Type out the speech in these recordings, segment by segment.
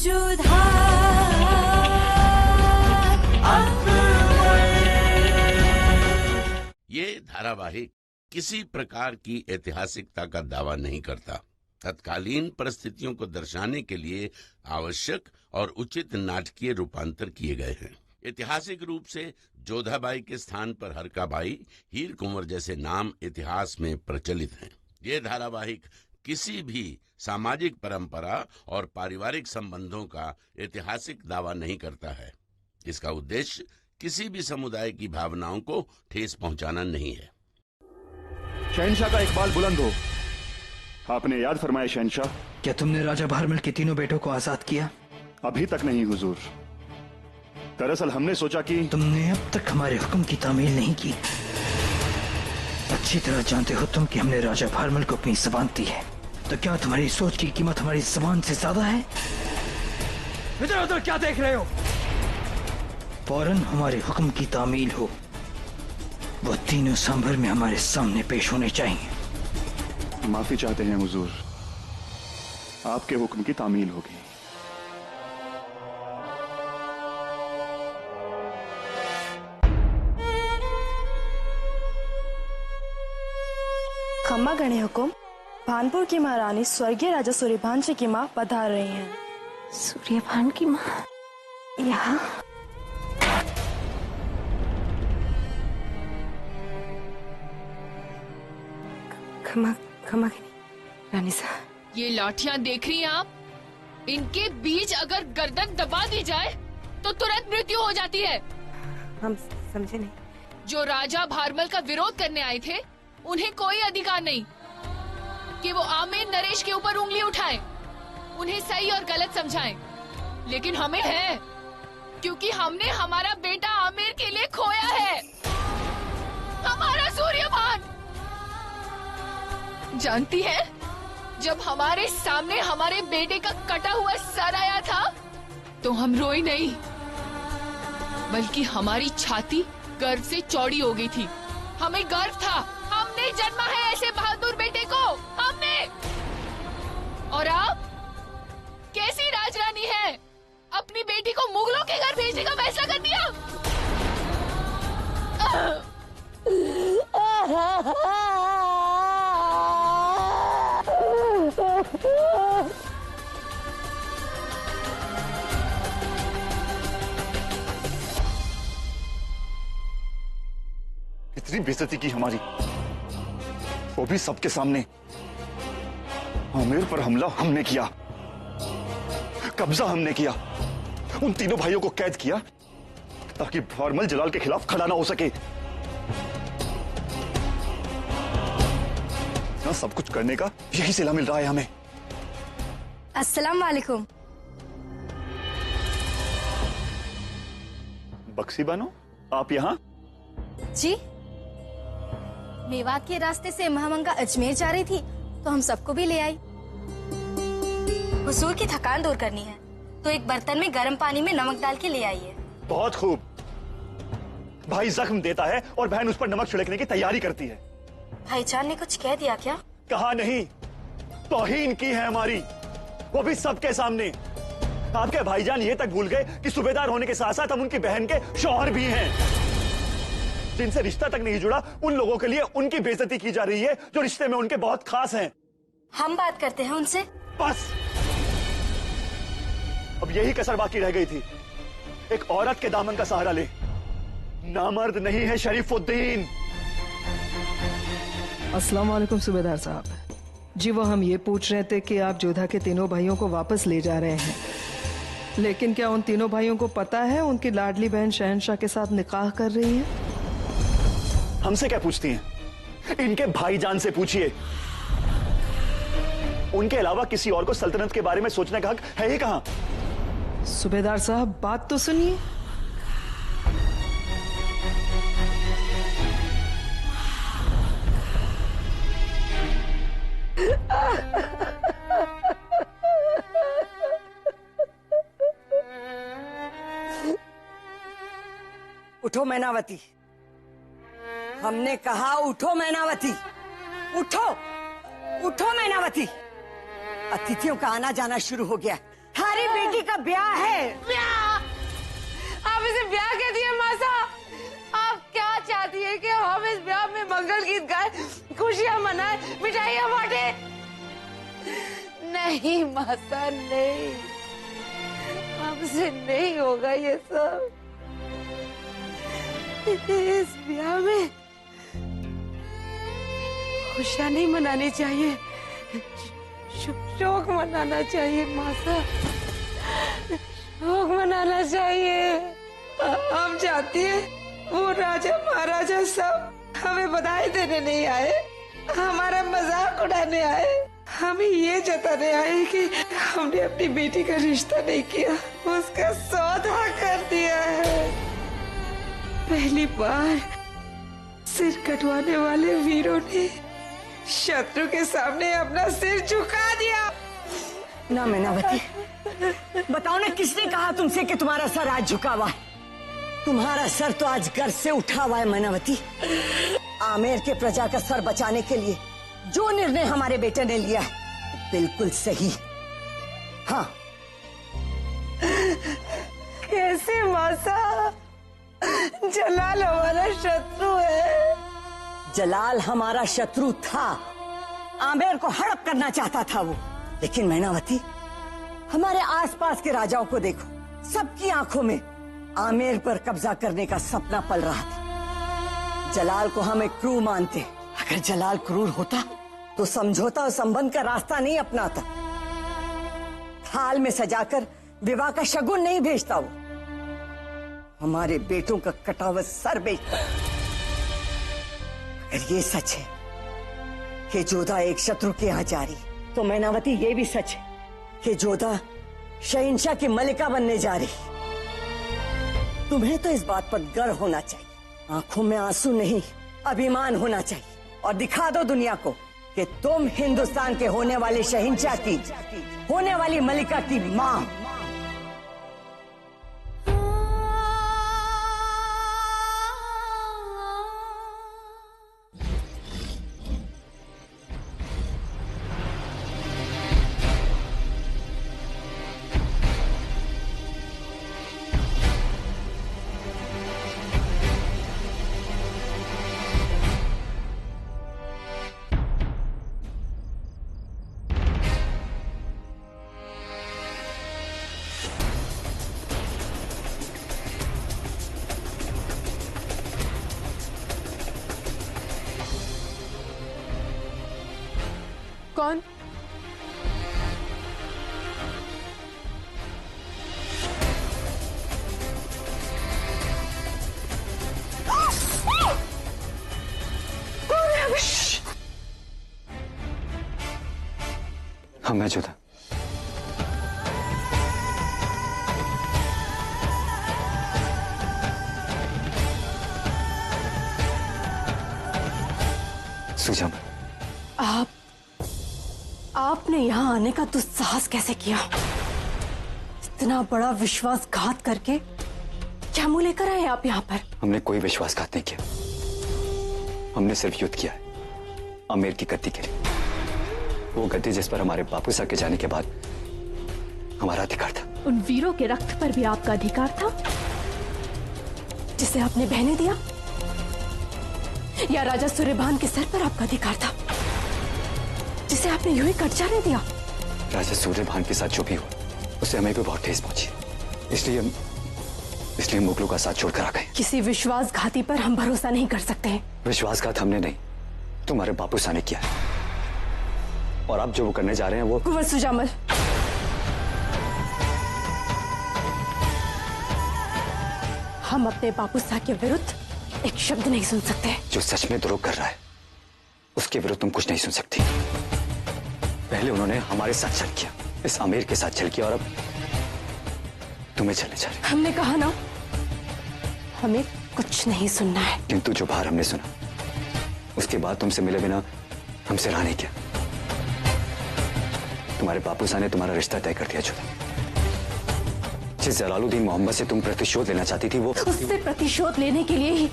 जोधा ये धारावाहिक किसी प्रकार की ऐतिहासिकता का दावा नहीं करता। तत्कालीन परिस्थितियों को दर्शाने के लिए आवश्यक और उचित नाटकीय रूपांतर किए गए हैं। ऐतिहासिक रूप से जोधाबाई के स्थान पर हरकाबाई, हीर कुंवर जैसे नाम इतिहास में प्रचलित हैं। ये धारावाहिक किसी भी सामाजिक परंपरा और पारिवारिक संबंधों का ऐतिहासिक दावा नहीं करता है। इसका उद्देश्य किसी भी समुदाय की भावनाओं को ठेस पहुंचाना नहीं है। शहनशाह का इकबाल बुलंद हो। आपने याद फरमाया शहनशाह। क्या तुमने राजा भारमल के तीनों बेटों को आजाद किया? अभी तक नहीं हुजूर। दरअसल हमने सोचा कि तुमने अब तक हमारे हुक्म की तामील नहीं की। अच्छी तरह जानते हो तुम कि हमने राजा भारमल को अपनी ज़बान दी है, तो क्या तुम्हारी सोच की कीमत हमारी ज़बान से ज्यादा है? इधर उधर क्या देख रहे हो? फौरन हमारे हुक्म की तामील हो। वो तीनों सांभर में हमारे सामने पेश होने चाहिए। माफी चाहते हैं हुजूर, आपके हुक्म की तामील होगी। खम्मा गणे हुकुम, भानपुर की महारानी स्वर्गीय राजा सूर्यभान जी की माँ पधार रही हैं। सूर्यभान की माँ यहाँ? खम्मा खम्मा रानी साहब, ये लाठियां देख रही हैं आप? इनके बीच अगर गर्दन दबा दी जाए तो तुरंत मृत्यु हो जाती है। हम समझे नहीं। जो राजा भारमल का विरोध करने आए थे उन्हें कोई अधिकार नहीं कि वो आमिर नरेश के ऊपर उंगली उठाएं, उन्हें सही और गलत समझाएं। लेकिन हमें है, क्योंकि हमने हमारा बेटा आमिर के लिए खोया है, हमारा सूर्यभान। जानती है, जब हमारे सामने हमारे बेटे का कटा हुआ सर आया था तो हम रोई नहीं, बल्कि हमारी छाती गर्व से चौड़ी हो गई थी। हमें गर्व था, हमने जन्मा है ऐसे बहादुर बेटे को, हमने। और आप कैसी राजरानी है, अपनी बेटी को मुगलों के घर भेजने का फैसला कर दिया। इतनी बेइज्जती की हमारी, वो भी सबके सामने। आमिर पर हमला हमने किया, कब्जा हमने किया, उन तीनों भाइयों को कैद किया ताकि भारमल जलाल के खिलाफ खड़ा ना हो सके। ना सब कुछ करने का यही सिला मिल रहा है हमें। अस्सलाम वालेकुम। बक्सी बानो, आप यहाँ? जी, मेवात के रास्ते से महामंगा अजमेर जा रही थी तो हम सबको भी ले आई। हुजूर की थकान दूर करनी है तो एक बर्तन में गर्म पानी में नमक डाल के ले आई है। बहुत खूब। भाई जख्म देता है और बहन उस पर नमक छिड़कने की तैयारी करती है। भाईजान ने कुछ कह दिया क्या? कहा नहीं, तौहीन की है हमारी, वो भी सबके सामने। आपके भाईजान ये तक भूल गए कि सूबेदार होने के साथ साथ हम उनकी बहन के शौहर भी हैं। जिनसे रिश्ता तक नहीं जुड़ा उन लोगों के लिए उनकी बेइज्जती की जा रही है जो रिश्ते में उनके बहुत खास हैं। हम बात करते हैं उनसे। बस, अब यही कसर बाकी रह गई थी, एक औरत के दामन का सहारा ले। नामर्द नहीं है शरीफुद्दीन। अस्सलाम वालेकुम सूबेदार साहब। जी, वो हम ये पूछ रहे थे कि आप जोधा के तीनों भाइयों को वापस ले जा रहे हैं, लेकिन क्या उन तीनों भाइयों को पता है उनकी लाडली बहन शहनशाह के साथ निकाह कर रही है? हमसे क्या पूछती हैं? इनके भाईजान से पूछिए। उनके अलावा किसी और को सल्तनत के बारे में सोचने का हक है ही कहां? सूबेदार साहब, बात तो सुनिए। उठो मैनावती, हमने कहा उठो मैनावती, उठो उठो मैनावती। अतिथियों का आना जाना शुरू हो गया। हर हमारी बेटी का ब्याह है। ब्याह? आप इसे ब्याह कह दिए मासा? आप क्या चाहती है कि हम इस ब्याह में मंगल गीत गाए, खुशियां मनाए, मिठाइयां बांटे? नहीं मासा, नहीं, हमसे नहीं होगा ये सब। इस ब्याह में खुशियां नहीं मनानी चाहिए, शोक मनाना चाहिए मासा, शोक मनाना चाहिए। हम चाहती है वो राजा महाराजा सब हमें बधाई देने नहीं आए, हमारा मजाक उड़ाने आए, हमें ये जताने आए कि हमने अपनी बेटी का रिश्ता नहीं किया, उसका सौदा कर दिया है। पहली बार सिर कटवाने वाले वीरों ने शत्रु के सामने अपना सिर झुका दिया। ना मैनावती, बताओ ना किसने कहा तुमसे कि तुम्हारा सर आज झुका हुआ है? तुम्हारा सर तो आज गर्व से उठा हुआ है मैनावती। आमेर के प्रजा का सर बचाने के लिए जो निर्णय हमारे बेटे ने लिया है बिल्कुल सही। हाँ। कैसे मासा? जलाल हमारा शत्रु है। जलाल हमारा शत्रु था, आमेर को हड़प करना चाहता था वो, लेकिन मैनावती हमारे आसपास के राजाओं को देखो, सबकी आंखों में आमेर पर कब्जा करने का सपना पल रहा था। जलाल को हम एक क्रूर मानते, अगर जलाल क्रूर होता तो समझौता और संबंध का रास्ता नहीं अपनाता, थाल में सजाकर विवाह का शगुन नहीं भेजता, वो हमारे बेटों का कटा हुआ सर बेचता। अगर ये सच है कि जोधा एक शत्रु के यहाँ जा रही है, तो मैनावती ये भी सच है कि जोधा शहंशाह की मलिका बनने जा रही। तुम्हें तो इस बात पर गर्व होना चाहिए, आंखों में आंसू नहीं अभिमान होना चाहिए, और दिखा दो दुनिया को कि तुम हिंदुस्तान के होने वाले शहंशाह की, होने वाली मलिका की मां। कौन? हाँ, मैं जोधा। सुजान, आपने यहाँ आने का दुस्साहस कैसे किया? इतना बड़ा विश्वासघात करके क्या मुंह लेकर आए आप यहाँ पर? हमने कोई विश्वासघात नहीं किया, हमने सिर्फ युद्ध किया है आमेर की गद्दी के लिए, वो गद्दी जिस पर हमारे बापू साहब के जाने के बाद हमारा अधिकार था। उन वीरों के रक्त पर भी आपका अधिकार था जिसे आपने बहने दिया, या राजा सूर्यभान के सर पर आपका अधिकार था जिसे आपने यूं ही कट जाने दिया? राजा सूर्यभान के साथ जो भी हुआ उससे हमें भी बहुत ठेस पहुंची, इसलिए मुगलों का साथ छोड़कर आ गए। किसी विश्वासघाती पर हम भरोसा नहीं कर सकते हैं। विश्वासघात हमने नहीं, तुम्हारे बापू साहब ने किया है, और आप जो वो करने जा रहे हैं वो। कुंवर सुजामल, हम अपने बापू साहब के विरुद्ध एक शब्द नहीं सुन सकते। जो सच में द्रोह कर रहा है उसके विरुद्ध तुम कुछ नहीं सुन सकती। पहले उन्होंने हमारे साथ छल किया, इस आमेर के साथ छल किया, और अब तुम्हें चलने जा रहे। हमने कहा ना, हमें कुछ नहीं सुनना है। किंतु जो बाहर हमने सुना उसके बाद तुमसे मिले बिना हमसे रहा नहीं किया। तुम्हारे बापू साहब ने तुम्हारा रिश्ता तय कर दिया। जोधा, जिस जलालुद्दीन मोहम्मद से तुम प्रतिशोध लेना चाहती थी वो, उससे प्रतिशोध लेने के लिए ही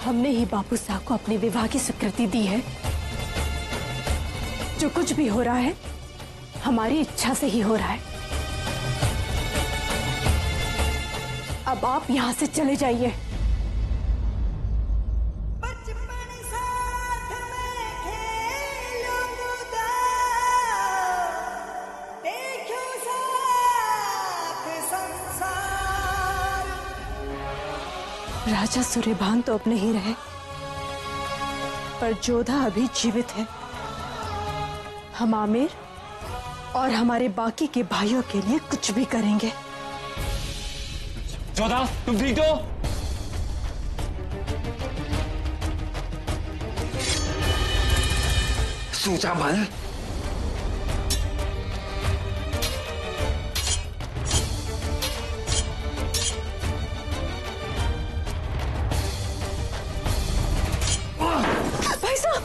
हमने ही बापू साहब को अपने विवाह की स्वीकृति दी है। जो कुछ भी हो रहा है हमारी इच्छा से ही हो रहा है। अब आप यहां से चले जाइए। राजा सूर्यभान तो अब नहीं रहे, पर जोधा अभी जीवित है। हम आमिर और हमारे बाकी के भाइयों के लिए कुछ भी करेंगे। जोधा, तुम ठीक हो? सूजामल, भाई साहब,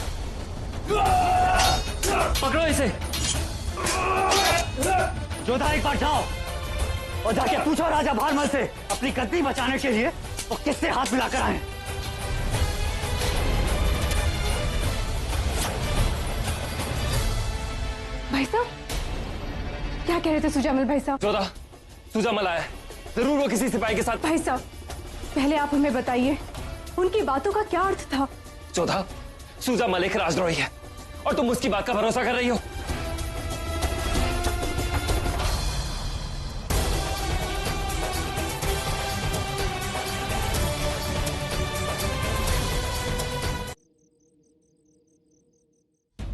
पकड़ो इसे। जोधा, एक बार जाओ और जाके पूछो राजा भारमल से अपनी गद्दी बचाने के लिए वो किससे हाथ मिलाकर आए। भाई साहब, क्या कह रहे थे सुजामल भाई साहब? जोधा, सुजामल आया है। जरूर वो किसी सिपाही के साथ। भाई साहब, पहले आप हमें बताइए उनकी बातों का क्या अर्थ था? जोधा, सुजामल एक राजद्रोही है और तुम उसकी बात का भरोसा कर रही हो।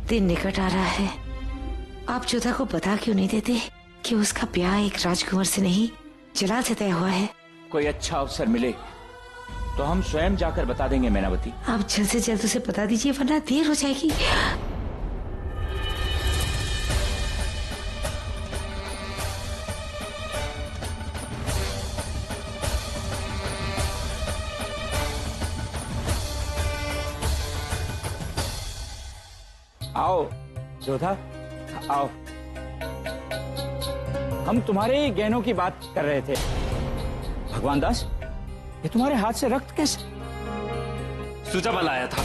दिन निकट आ रहा है, आप जोधा को बता क्यों नहीं देते कि उसका ब्याह एक राजकुमार से नहीं जलाल से तय हुआ है? कोई अच्छा अवसर मिले तो हम स्वयं जाकर बता देंगे मैनावती। आप जल्द से जल्द उसे बता दीजिए, वरना देर हो जाएगी। आओ जोधा, आओ। हम तुम्हारे ही गहनों की बात कर रहे थे। भगवान दास, ये तुम्हारे हाथ से रक्त कैसे? सुजामल आया था,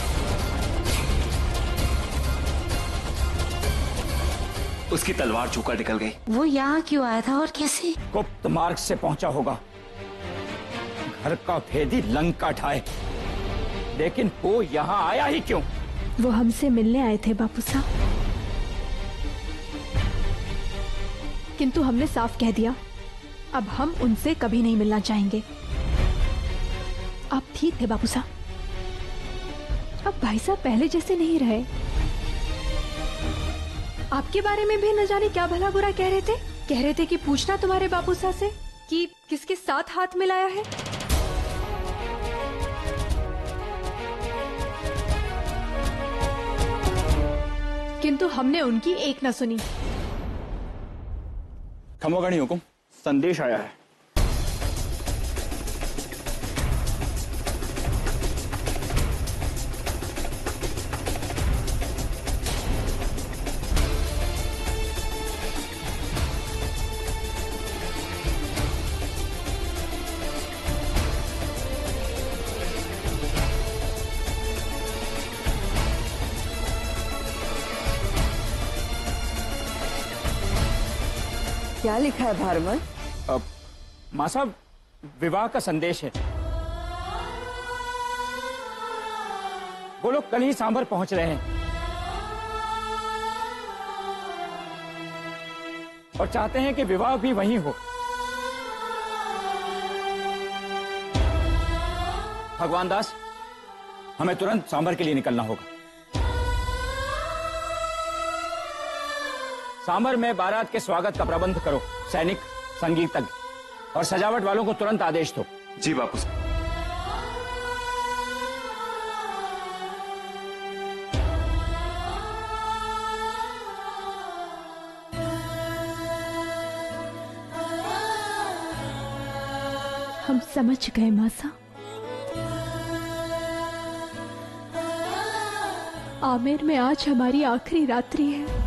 उसकी तलवार छूकर निकल गई। वो यहाँ क्यों आया था और कैसे? गुप्त मार्ग से पहुंचा होगा। घर का भेदी लंका ढाए, लेकिन वो यहाँ आया ही क्यों? वो हमसे मिलने आए थे बापू साहब, किंतु हमने साफ कह दिया अब हम उनसे कभी नहीं मिलना चाहेंगे। आप ठीक थे बापू साहब, अब भाई साहब पहले जैसे नहीं रहे। आपके बारे में भी न जाने क्या भला बुरा कह रहे थे कि पूछना तुम्हारे बापू साहब से कि किसके साथ हाथ मिलाया है। किंतु हमने उनकी एक न सुनी। खमोगणी हुकुम, संदेश आया है। क्या लिखा है भारमल? माँ साहब, विवाह का संदेश है। वो लोग कल ही सांभर पहुंच रहे हैं और चाहते हैं कि विवाह भी वहीं हो। भगवान दास, हमें तुरंत सांभर के लिए निकलना होगा। सांभर में बारात के स्वागत का प्रबंध करो। सैनिक, संगीतज्ञ और सजावट वालों को तुरंत आदेश दो। जी बापू साहब। हम समझ गए मासा। आमेर में आज हमारी आखिरी रात्रि है।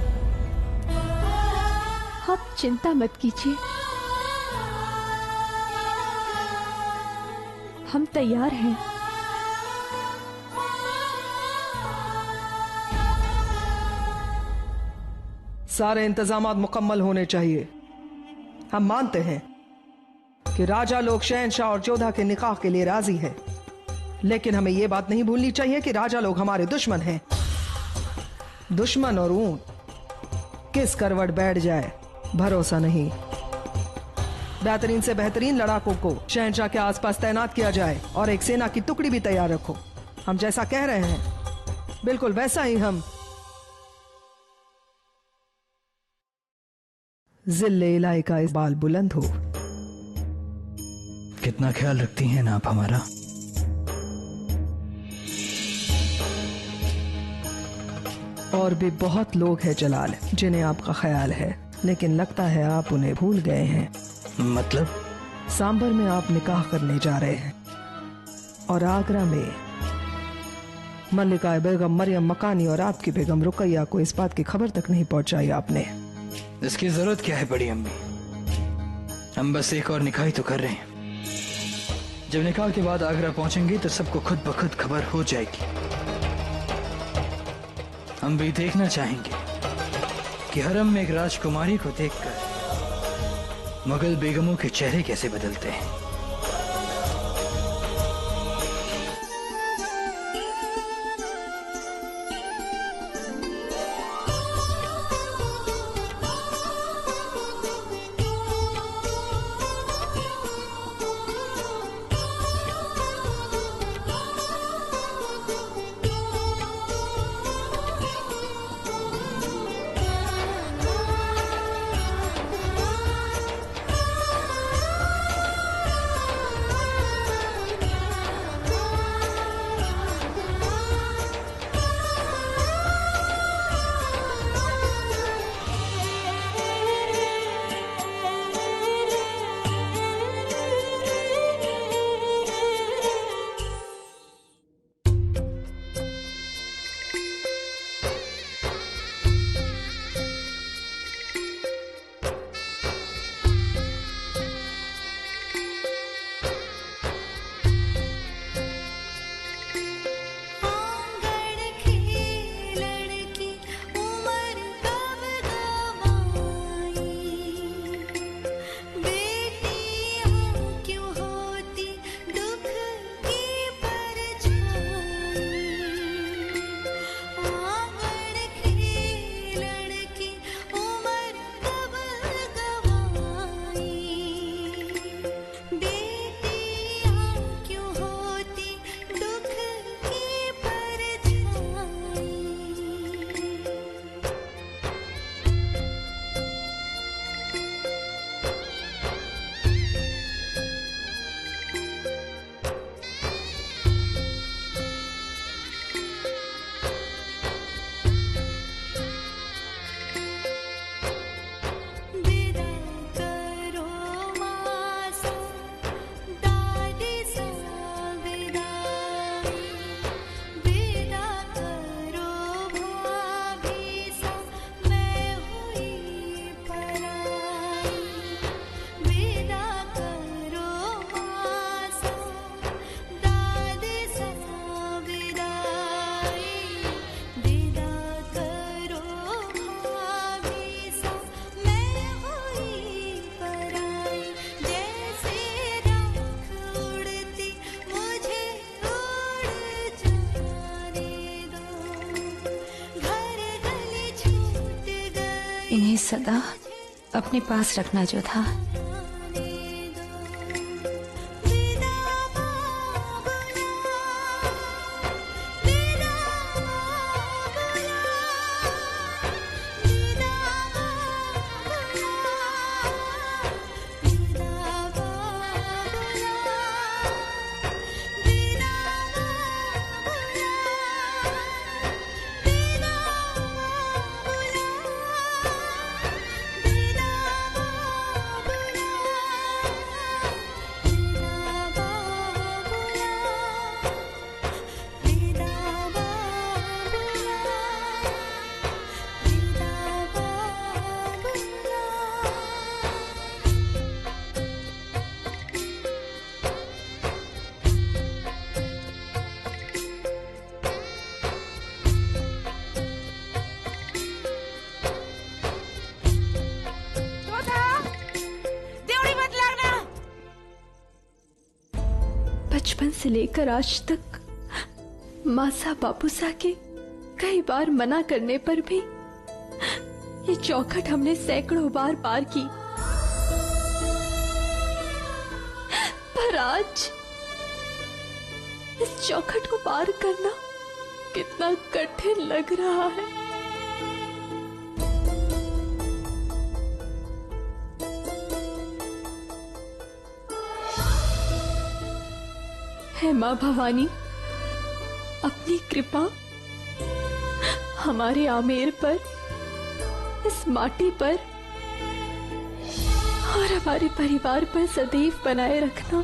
आप चिंता मत कीजिए, हम तैयार हैं। सारे इंतजामात मुकम्मल होने चाहिए। हम मानते हैं कि राजा लोग शहंशाह और जोधा के निकाह के लिए राजी है, लेकिन हमें यह बात नहीं भूलनी चाहिए कि राजा लोग हमारे दुश्मन हैं। दुश्मन और ऊंट किस करवट बैठ जाए भरोसा नहीं। बेहतरीन से बेहतरीन लड़ाकों को शहंशाह के आसपास तैनात किया जाए और एक सेना की टुकड़ी भी तैयार रखो। हम जैसा कह रहे हैं बिल्कुल वैसा ही हम जिल्ले इलाही का इस बाल बुलंद हो। कितना ख्याल रखती हैं ना आप हमारा। और भी बहुत लोग हैं जलाल जिन्हें आपका ख्याल है, लेकिन लगता है आप उन्हें भूल गए हैं। मतलब? सांबर में आप निकाह करने जा रहे हैं और आगरा में मल्लिका बेगम मरियम मकानी और आपकी बेगम रुकैया को इस बात की खबर तक नहीं पहुंचाई आपने। इसकी जरूरत क्या है बड़ी अम्मी? हम बस एक और निकाह ही तो कर रहे हैं। जब निकाह के बाद आगरा पहुंचेंगे तो सबको खुद ब खुद खबर हो जाएगी। हम भी देखना चाहेंगे कि हरम में एक राजकुमारी को देखकर मुगल बेगमों के चेहरे कैसे बदलते हैं। इन्हें सदा अपने पास रखना जो था। बचपन से लेकर आज तक मासा बापूसा के कई बार मना करने पर भी ये चौखट हमने सैकड़ों बार पार की, पर आज इस चौखट को पार करना कितना कठिन लग रहा है। हे माँ भवानी, अपनी कृपा हमारे आमेर पर, इस माटी पर और हमारे परिवार पर सदैव बनाए रखना।